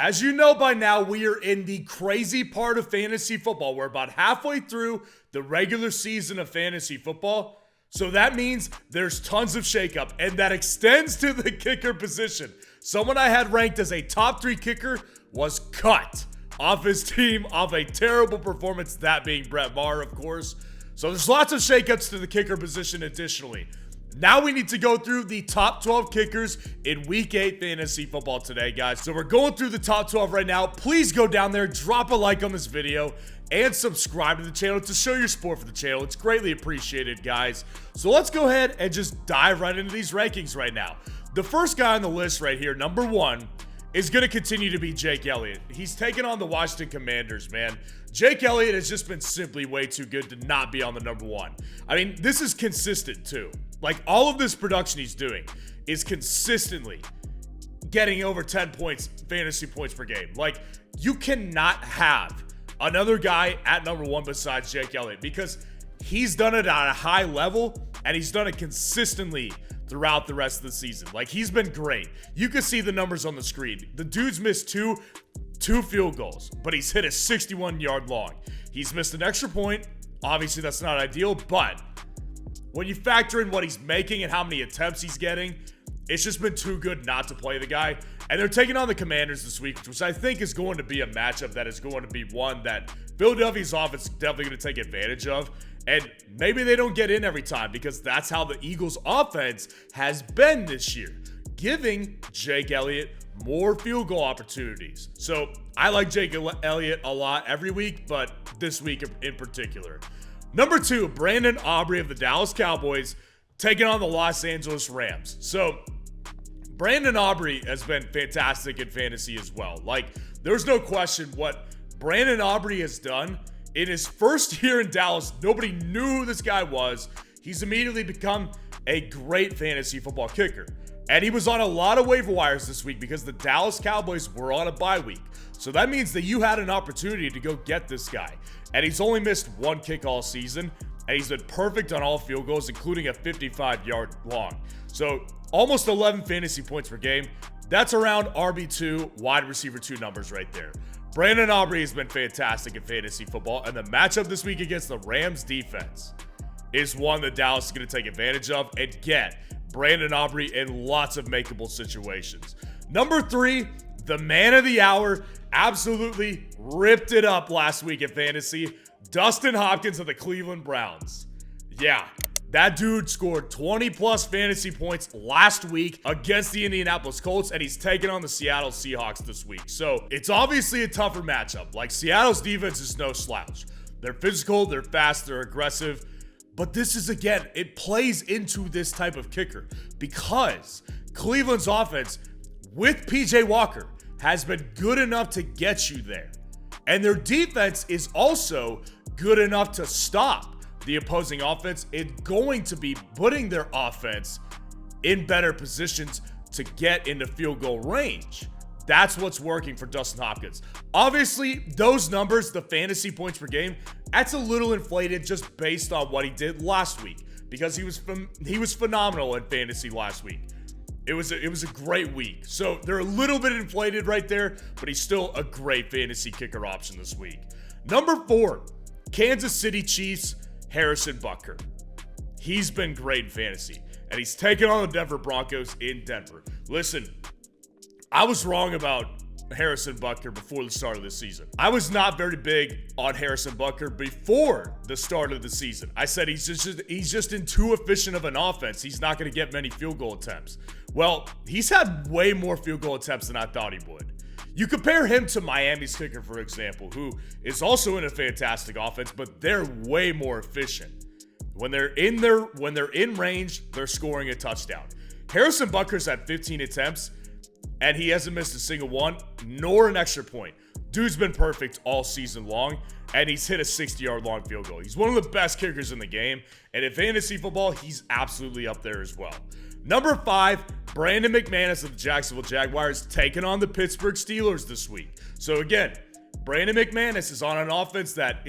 As you know by now, we are in the crazy part of fantasy football. We're about halfway through the regular season of fantasy football. So that means there's tons of shakeup, and that extends to the kicker position. Someone I had ranked as a top 3 kicker was cut off his team off a terrible performance, that being Brett Maher, of course. So there's lots of shakeups to the kicker position additionally. Now we need to go through the top 12 kickers in Week 8 fantasy football today, guys. So we're going through the top 12 right now. Please go down there, drop a like on this video, and subscribe to the channel to show your support for the channel. It's greatly appreciated, guys. So let's go ahead and just dive right into these rankings right now. The first guy on the list right here, number 1, is going to continue to be Jake Elliott. He's taken on the Washington Commanders, man. Jake Elliott has just been simply way too good to not be on the number 1. I mean, this is consistent too. Like, all of this production he's doing is consistently getting over 10 points, fantasy points per game. Like, you cannot have another guy at number 1 besides Jake Elliott, because he's done it at a high level and he's done it consistently throughout the rest of the season. Like, he's been great. You can see the numbers on the screen. The dude's missed two field goals, but he's hit a 61-yard long. He's missed an extra point. Obviously, that's not ideal, but when you factor in what he's making and how many attempts he's getting, it's just been too good not to play the guy. And they're taking on the Commanders this week, which I think is going to be a matchup that is going to be one that Philadelphia's offense is definitely going to take advantage of. And maybe they don't get in every time, because that's how the Eagles' offense has been this year, giving Jake Elliott more field goal opportunities. So I like Jake Elliott a lot every week, but this week in particular. Number 2, Brandon Aubrey of the Dallas Cowboys taking on the Los Angeles Rams. So Brandon Aubrey has been fantastic in fantasy as well. Like, there's no question what Brandon Aubrey has done. In his first year in Dallas, nobody knew who this guy was. He's immediately become a great fantasy football kicker. And he was on a lot of waiver wires this week because the Dallas Cowboys were on a bye week. So that means that you had an opportunity to go get this guy. And he's only missed 1 kick all season. And he's been perfect on all field goals, including a 55-yard long. So almost 11 fantasy points per game. That's around RB2, wide receiver 2 numbers right there. Brandon Aubrey has been fantastic in fantasy football. And the matchup this week against the Rams defense is one that Dallas is going to take advantage of and get Brandon Aubrey in lots of makeable situations. Number 3, the man of the hour, absolutely ripped it up last week in fantasy, Dustin Hopkins of the Cleveland Browns. Yeah, that dude scored 20-plus fantasy points last week against the Indianapolis Colts, and he's taking on the Seattle Seahawks this week. So it's obviously a tougher matchup. Like, Seattle's defense is no slouch. They're physical, they're fast, they're aggressive. But this is, again, it plays into this type of kicker because Cleveland's offense with PJ Walker has been good enough to get you there. And their defense is also good enough to stop the opposing offense and going to be putting their offense in better positions to get into field goal range. That's what's working for Dustin Hopkins. Obviously, those numbers, the fantasy points per game, that's a little inflated just based on what he did last week, because he was phenomenal in fantasy last week. It was a great week. So they're a little bit inflated right there, but he's still a great fantasy kicker option this week. Number 4, Kansas City Chiefs, Harrison Butker. He's been great in fantasy, and he's taken on the Denver Broncos in Denver. Listen, I was wrong about Harrison Butker before the start of the season. I was not very big on Harrison Butker before the start of the season. I said he's just in too efficient of an offense. He's not going to get many field goal attempts. Well, he's had way more field goal attempts than I thought he would. You compare him to Miami's kicker, for example, who is also in a fantastic offense, but they're way more efficient. When they're in range, they're scoring a touchdown. Harrison Butker's had 15 attempts, and he hasn't missed a single one, nor an extra point. Dude's been perfect all season long, and he's hit a 60-yard long field goal. He's one of the best kickers in the game, and in fantasy football, he's absolutely up there as well. Number 5, Brandon McManus of the Jacksonville Jaguars taking on the Pittsburgh Steelers this week. So again, Brandon McManus is on an offense that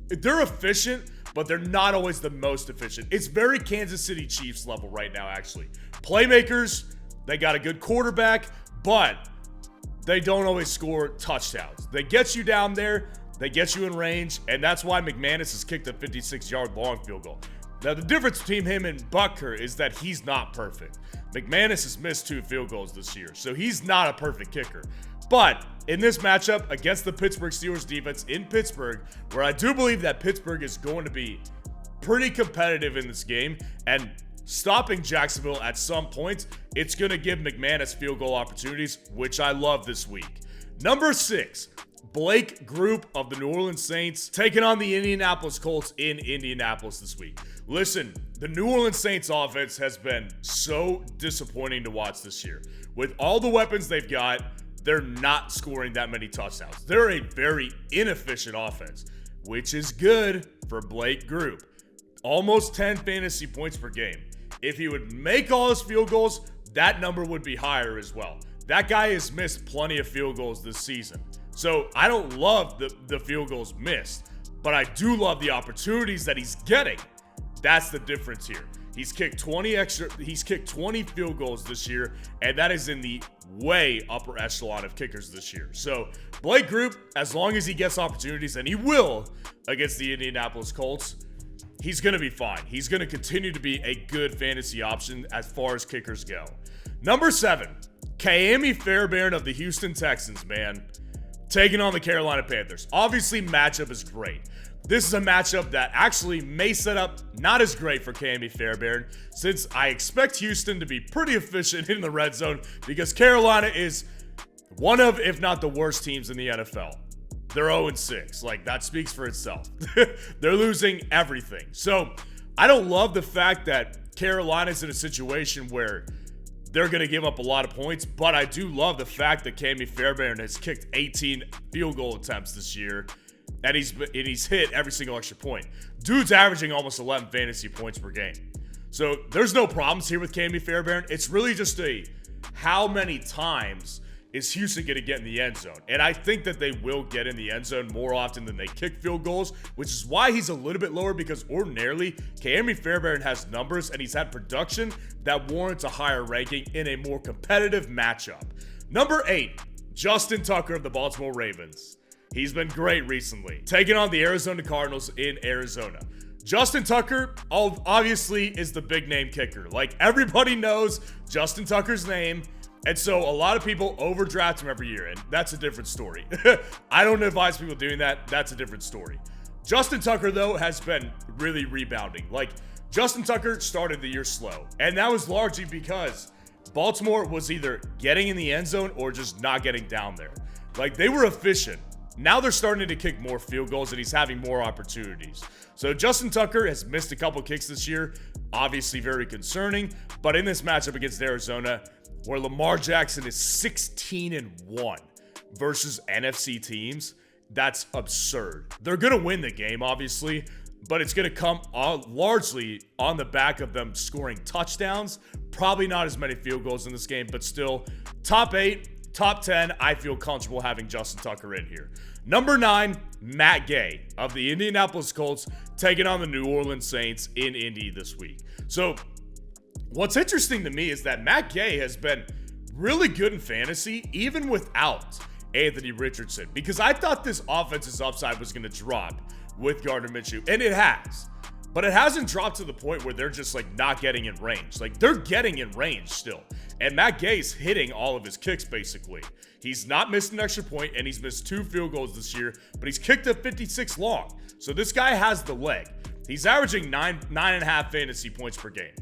they're efficient, but they're not always the most efficient. It's very Kansas City Chiefs level right now, actually. Playmakers, they got a good quarterback, but they don't always score touchdowns. They get you down there, they get you in range, and that's why McManus has kicked a 56-yard long field goal. Now, the difference between him and Butker is that he's not perfect. McManus has missed 2 field goals this year, so he's not a perfect kicker. But in this matchup against the Pittsburgh Steelers defense in Pittsburgh, where I do believe that Pittsburgh is going to be pretty competitive in this game and stopping Jacksonville at some point, it's going to give McManus field goal opportunities, which I love this week. Number 6, Blake Group of the New Orleans Saints taking on the Indianapolis Colts in Indianapolis this week. Listen, the New Orleans Saints offense has been so disappointing to watch this year. With all the weapons they've got, they're not scoring that many touchdowns. They're a very inefficient offense, which is good for Blake Group. Almost 10 fantasy points per game. If he would make all his field goals, that number would be higher as well. That guy has missed plenty of field goals this season. So I don't love the field goals missed, but I do love the opportunities that he's getting. That's the difference here. He's kicked 20 field goals this year, and that is in the way upper echelon of kickers this year. So Blake Group, as long as he gets opportunities, and he will against the Indianapolis Colts, he's going to be fine. He's going to continue to be a good fantasy option as far as kickers go. Number 7, Ka'imi Fairbairn of the Houston Texans, man, taking on the Carolina Panthers. Obviously, matchup is great. This is a matchup that actually may set up not as great for Ka'imi Fairbairn, since I expect Houston to be pretty efficient in the red zone because Carolina is one of, if not the worst teams in the NFL. They're 0-6. Like, that speaks for itself. They're losing everything. So, I don't love the fact that Carolina's in a situation where they're going to give up a lot of points, but I do love the fact that Ka'imi Fairbairn has kicked 18 field goal attempts this year, and he's hit every single extra point. Dude's averaging almost 11 fantasy points per game. So, there's no problems here with Ka'imi Fairbairn. It's really just how many times is Houston going to get in the end zone? And I think that they will get in the end zone more often than they kick field goals, which is why he's a little bit lower, because ordinarily, Ka'imi Fairbairn has numbers and he's had production that warrants a higher ranking in a more competitive matchup. Number 8, Justin Tucker of the Baltimore Ravens. He's been great recently, taking on the Arizona Cardinals in Arizona. Justin Tucker obviously is the big name kicker. Like, everybody knows Justin Tucker's name. And so a lot of people overdraft him every year, and that's a different story. I don't advise people doing that. That's a different story. Justin Tucker, though, has been really rebounding. Like, Justin Tucker started the year slow, and that was largely because Baltimore was either getting in the end zone or just not getting down there. Like, they were efficient. Now they're starting to kick more field goals, and he's having more opportunities. So Justin Tucker has missed a couple kicks this year. Obviously very concerning, but in this matchup against Arizona, where Lamar Jackson is 16-1 versus NFC teams, that's absurd. They're going to win the game, obviously, but it's going to come largely on the back of them scoring touchdowns. Probably not as many field goals in this game, but still, top 8, top 10, I feel comfortable having Justin Tucker in here. Number 9, Matt Gay of the Indianapolis Colts taking on the New Orleans Saints in Indy this week. So, what's interesting to me is that Matt Gay has been really good in fantasy, even without Anthony Richardson, because I thought this offense's upside was going to drop with Gardner Minshew, and it has. But it hasn't dropped to the point where they're just like not getting in range. Like, they're getting in range still. And Matt Gay's hitting all of his kicks, basically. He's not missed an extra point, and he's missed 2 field goals this year, but he's kicked a 56 long. So this guy has the leg. He's averaging 9.5 fantasy points per game.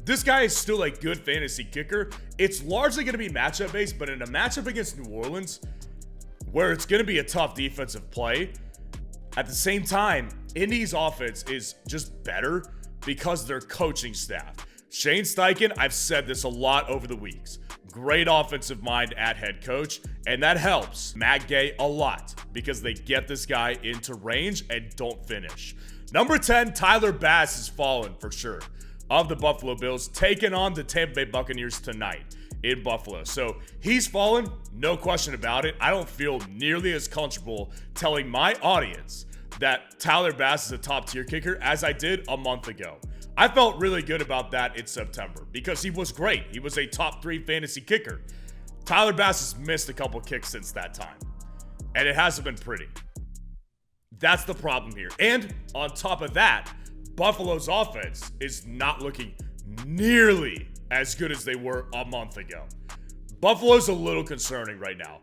This guy is still a good fantasy kicker. It's largely going to be matchup based, but in a matchup against New Orleans, where it's going to be a tough defensive play, at the same time, Indy's offense is just better because their coaching staff. Shane Steichen, I've said this a lot over the weeks. Great offensive mind at head coach, and that helps Matt Gay a lot because they get this guy into range and don't finish. Number 10, Tyler Bass has fallen for sure, of the Buffalo Bills, taking on the Tampa Bay Buccaneers tonight in Buffalo. So he's fallen, no question about it. I don't feel nearly as comfortable telling my audience that Tyler Bass is a top tier kicker as I did a month ago. I felt really good about that in September because he was great. He was a top 3 fantasy kicker. Tyler Bass has missed a couple kicks since that time, and it hasn't been pretty. That's the problem here. And on top of that, Buffalo's offense is not looking nearly as good as they were a month ago. Buffalo's a little concerning right now.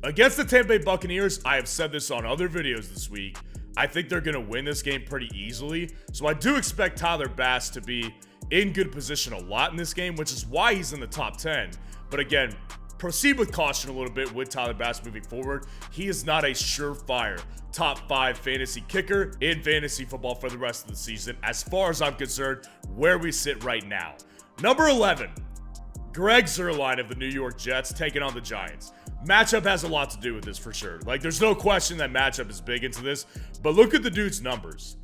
Against the Tampa Bay Buccaneers, I have said this on other videos this week, I think they're going to win this game pretty easily. So I do expect Tyler Bass to be in good position a lot in this game, which is why he's in the top 10. But again, proceed with caution a little bit with Tyler Bass moving forward. He is not a surefire top 5 fantasy kicker in fantasy football for the rest of the season, as far as I'm concerned, where we sit right now. Number 11, Greg Zuerlein of the New York Jets taking on the Giants. Matchup has a lot to do with this for sure. Like, there's no question that matchup is big into this, but look at the dude's numbers.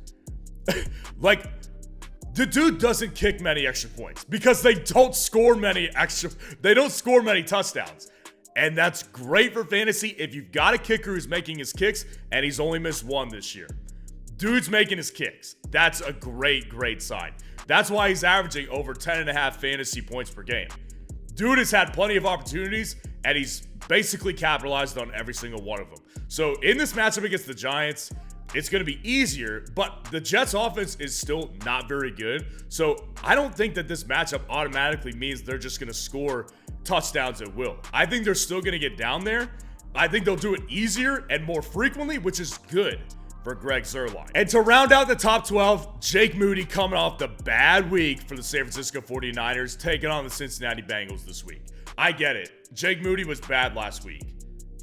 Like, the dude doesn't kick many extra points because they don't score many touchdowns. And that's great for fantasy if you've got a kicker who's making his kicks, and he's only missed one this year. Dude's making his kicks. That's a great, great sign. That's why he's averaging over 10.5 fantasy points per game. Dude has had plenty of opportunities, and he's basically capitalized on every single one of them. So in this matchup against the Giants, it's going to be easier, but the Jets offense is still not very good. So I don't think that this matchup automatically means they're just going to score touchdowns at will. I think they're still going to get down there. I think they'll do it easier and more frequently, which is good for Greg Zuerlein. And to round out the top 12, Jake Moody coming off the bad week for the San Francisco 49ers, taking on the Cincinnati Bengals this week. I get it. Jake Moody was bad last week.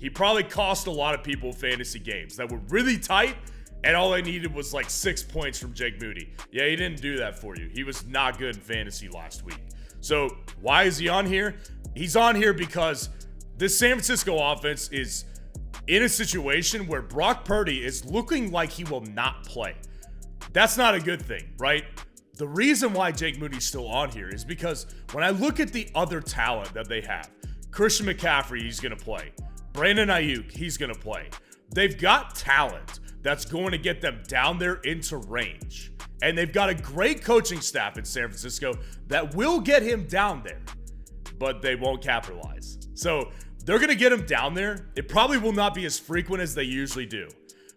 He probably cost a lot of people fantasy games that were really tight, and all they needed was like 6 points from Jake Moody. Yeah, he didn't do that for you. He was not good in fantasy last week. So why is he on here? He's on here because this San Francisco offense is in a situation where Brock Purdy is looking like he will not play. That's not a good thing, right? The reason why Jake Moody's still on here is because when I look at the other talent that they have, Christian McCaffrey, he's going to play. Brandon Ayuk, he's going to play. They've got talent that's going to get them down there into range. And they've got a great coaching staff in San Francisco that will get him down there, but they won't capitalize. So they're going to get him down there. It probably will not be as frequent as they usually do,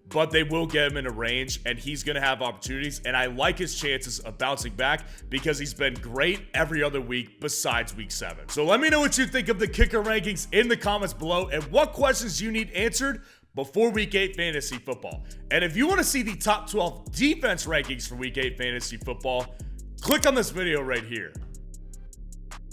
but they will get him in a range, and he's going to have opportunities. And I like his chances of bouncing back because he's been great every other week besides week 7. So let me know what you think of the kicker rankings in the comments below and what questions you need answered before week 8 fantasy football. And if you want to see the top 12 defense rankings for week 8 fantasy football, click on this video right here.